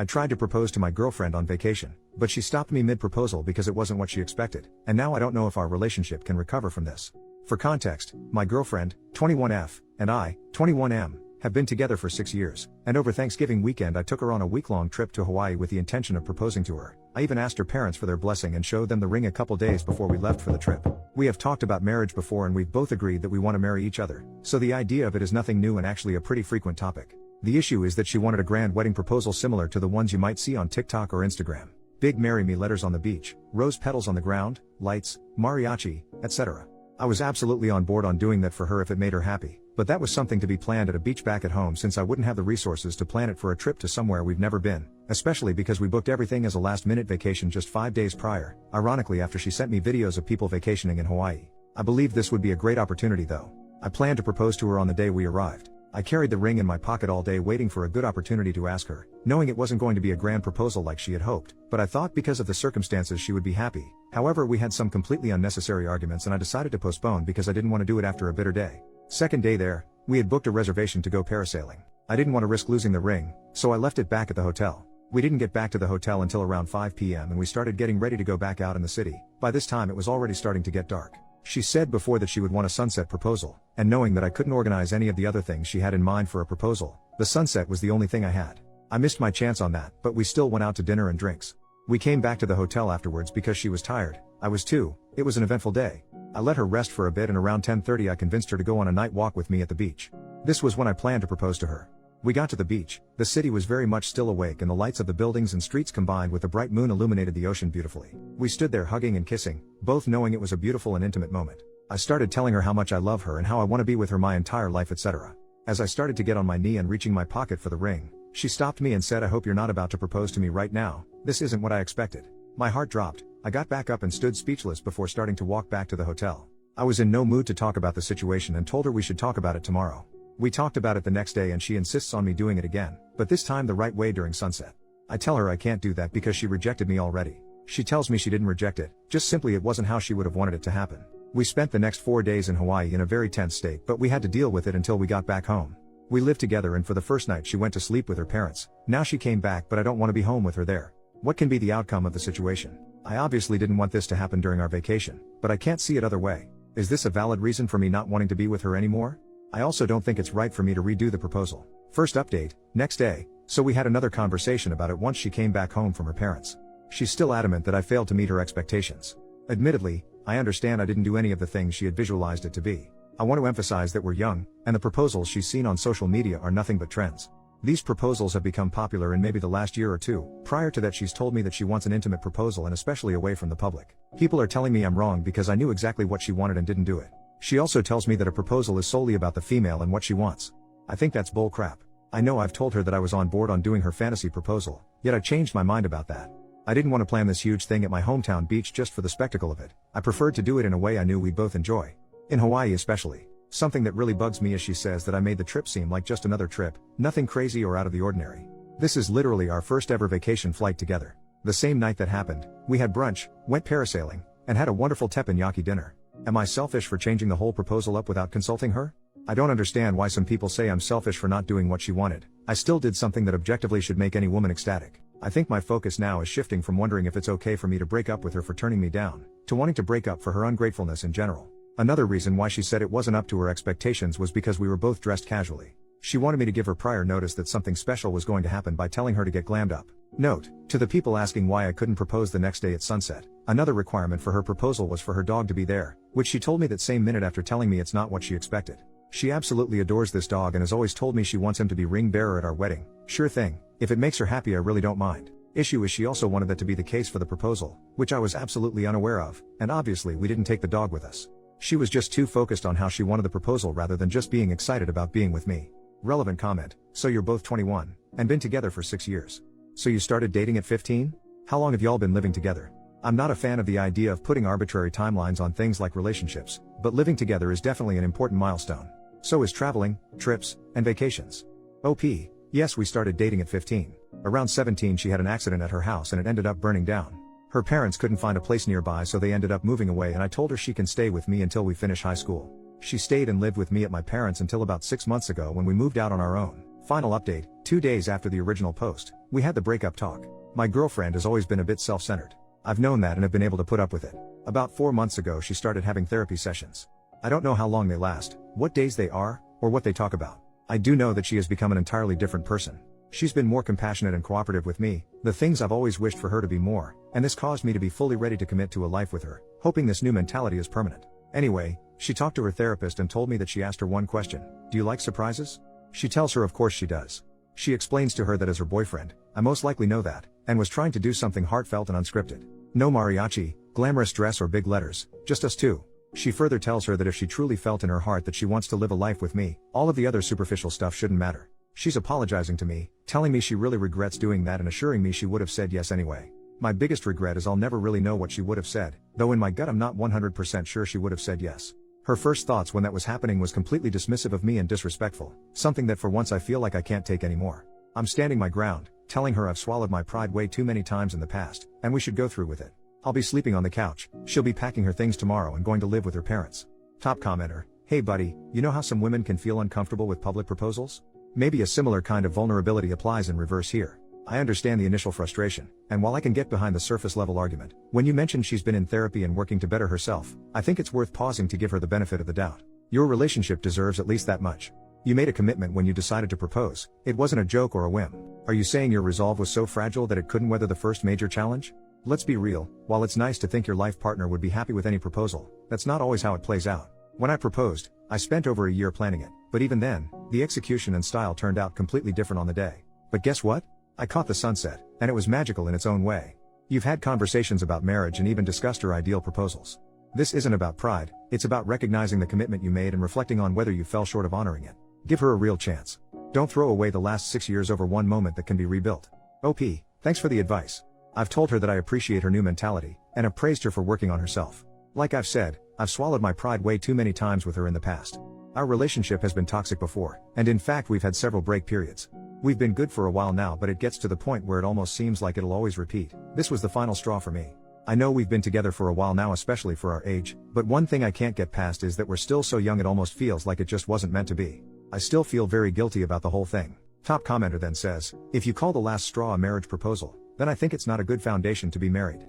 I tried to propose to my girlfriend on vacation, but she stopped me mid-proposal because it wasn't what she expected, and now I don't know if our relationship can recover from this. For context, my girlfriend, 21F, and I, 21M, have been together for 6 years, and over Thanksgiving weekend I took her on a week-long trip to Hawaii with the intention of proposing to her. I even asked her parents for their blessing and showed them the ring a couple days before we left for the trip. We have talked about marriage before and we've both agreed that we want to marry each other, so the idea of it is nothing new and actually a pretty frequent topic. The issue is that she wanted a grand wedding proposal similar to the ones you might see on TikTok or Instagram. Big marry me letters on the beach, rose petals on the ground, lights, mariachi, etc. I was absolutely on board on doing that for her if it made her happy, but that was something to be planned at a beach back at home since I wouldn't have the resources to plan it for a trip to somewhere we've never been, especially because we booked everything as a last-minute vacation just 5 days prior, ironically after she sent me videos of people vacationing in Hawaii. I believed this would be a great opportunity though. I planned to propose to her on the day we arrived. I carried the ring in my pocket all day waiting for a good opportunity to ask her, knowing it wasn't going to be a grand proposal like she had hoped, but I thought because of the circumstances she would be happy. However, we had some completely unnecessary arguments and I decided to postpone because I didn't want to do it after a bitter day. Second day there, we had booked a reservation to go parasailing. I didn't want to risk losing the ring, so I left it back at the hotel. We didn't get back to the hotel until around 5 p.m. and we started getting ready to go back out in the city. By this time it was already starting to get dark. She said before that she would want a sunset proposal, and knowing that I couldn't organize any of the other things she had in mind for a proposal, the sunset was the only thing I had. I missed my chance on that, but we still went out to dinner and drinks. We came back to the hotel afterwards because she was tired. I was too. It was an eventful day. I let her rest for a bit and around 10:30 I convinced her to go on a night walk with me at the beach. This was when I planned to propose to her. We got to the beach, the city was very much still awake and the lights of the buildings and streets combined with the bright moon illuminated the ocean beautifully. We stood there hugging and kissing, both knowing it was a beautiful and intimate moment. I started telling her how much I love her and how I want to be with her my entire life, etc. As I started to get on my knee and reaching my pocket for the ring, she stopped me and said, "I hope you're not about to propose to me right now. This isn't what I expected." My heart dropped. I got back up and stood speechless before starting to walk back to the hotel. I was in no mood to talk about the situation and told her we should talk about it tomorrow. We talked about it the next day and she insists on me doing it again, but this time the right way during sunset. I tell her I can't do that because she rejected me already. She tells me she didn't reject it, just simply it wasn't how she would have wanted it to happen. We spent the next 4 days in Hawaii in a very tense state, but we had to deal with it until we got back home. We lived together and for the first night she went to sleep with her parents. Now she came back but I don't want to be home with her there. What can be the outcome of the situation? I obviously didn't want this to happen during our vacation, but I can't see it other way. Is this a valid reason for me not wanting to be with her anymore? I also don't think it's right for me to redo the proposal. First update, next day, so we had another conversation about it once she came back home from her parents. She's still adamant that I failed to meet her expectations. Admittedly, I understand I didn't do any of the things she had visualized it to be. I want to emphasize that we're young, and the proposals she's seen on social media are nothing but trends. These proposals have become popular in maybe the last year or two. Prior to that she's told me that she wants an intimate proposal and especially away from the public. People are telling me I'm wrong because I knew exactly what she wanted and didn't do it. She also tells me that a proposal is solely about the female and what she wants. I think that's bull crap. I know I've told her that I was on board on doing her fantasy proposal, yet I changed my mind about that. I didn't want to plan this huge thing at my hometown beach just for the spectacle of it. I preferred to do it in a way I knew we'd both enjoy. In Hawaii especially. Something that really bugs me is she says that I made the trip seem like just another trip, nothing crazy or out of the ordinary. This is literally our first ever vacation flight together. The same night that happened, we had brunch, went parasailing, and had a wonderful teppanyaki dinner. Am I selfish for changing the whole proposal up without consulting her? I don't understand why some people say I'm selfish for not doing what she wanted. I still did something that objectively should make any woman ecstatic. I think my focus now is shifting from wondering if it's okay for me to break up with her for turning me down, to wanting to break up for her ungratefulness in general. Another reason why she said it wasn't up to her expectations was because we were both dressed casually. She wanted me to give her prior notice that something special was going to happen by telling her to get glammed up. Note, to the people asking why I couldn't propose the next day at sunset, another requirement for her proposal was for her dog to be there, which she told me that same minute after telling me it's not what she expected. She absolutely adores this dog and has always told me she wants him to be ring bearer at our wedding. Sure thing, if it makes her happy I really don't mind. Issue is she also wanted that to be the case for the proposal, which I was absolutely unaware of, and obviously we didn't take the dog with us. She was just too focused on how she wanted the proposal rather than just being excited about being with me. Relevant comment, so you're both 21, and been together for 6 years. So you started dating at 15? How long have y'all been living together? I'm not a fan of the idea of putting arbitrary timelines on things like relationships, but living together is definitely an important milestone. So is traveling, trips, and vacations. OP, yes, we started dating at 15. Around 17 she had an accident at her house and it ended up burning down. Her parents couldn't find a place nearby so they ended up moving away and I told her she can stay with me until we finish high school. She stayed and lived with me at my parents until about 6 months ago when we moved out on our own. Final update, 2 days after the original post, we had the breakup talk. My girlfriend has always been a bit self-centered. I've known that and have been able to put up with it. About 4 months ago she started having therapy sessions. I don't know how long they last, what days they are, or what they talk about. I do know that she has become an entirely different person. She's been more compassionate and cooperative with me, the things I've always wished for her to be more, and this caused me to be fully ready to commit to a life with her, hoping this new mentality is permanent. Anyway, she talked to her therapist and told me that she asked her one question: do you like surprises? She tells her of course she does. She explains to her that as her boyfriend, I most likely know that, and was trying to do something heartfelt and unscripted. No mariachi, glamorous dress or big letters, just us two. She further tells her that if she truly felt in her heart that she wants to live a life with me, all of the other superficial stuff shouldn't matter. She's apologizing to me, telling me she really regrets doing that and assuring me she would have said yes anyway. My biggest regret is I'll never really know what she would have said, though in my gut I'm not 100% sure she would have said yes. Her first thoughts when that was happening was completely dismissive of me and disrespectful, something that for once I feel like I can't take anymore. I'm standing my ground, telling her I've swallowed my pride way too many times in the past, and we should go through with it. I'll be sleeping on the couch, she'll be packing her things tomorrow and going to live with her parents. Top commenter: hey buddy, you know how some women can feel uncomfortable with public proposals? Maybe a similar kind of vulnerability applies in reverse here. I understand the initial frustration, and while I can get behind the surface level argument, when you mentioned she's been in therapy and working to better herself, I think it's worth pausing to give her the benefit of the doubt. Your relationship deserves at least that much. You made a commitment when you decided to propose. It wasn't a joke or a whim. Are you saying your resolve was so fragile that it couldn't weather the first major challenge? Let's be real, while it's nice to think your life partner would be happy with any proposal, that's not always how it plays out. When I proposed, I spent over a year planning it, but even then, the execution and style turned out completely different on the day. But guess what? I caught the sunset, and it was magical in its own way. You've had conversations about marriage and even discussed her ideal proposals. This isn't about pride, it's about recognizing the commitment you made and reflecting on whether you fell short of honoring it. Give her a real chance. Don't throw away the last 6 years over one moment that can be rebuilt. OP, thanks for the advice. I've told her that I appreciate her new mentality, and have praised her for working on herself. Like I've said, I've swallowed my pride way too many times with her in the past. Our relationship has been toxic before, and in fact we've had several break periods. We've been good for a while now, but it gets to the point where it almost seems like it'll always repeat. This was the final straw for me. I know we've been together for a while now, especially for our age, but one thing I can't get past is that we're still so young it almost feels like it just wasn't meant to be. I still feel very guilty about the whole thing. Top commenter then says, if you call the last straw a marriage proposal, then I think it's not a good foundation to be married.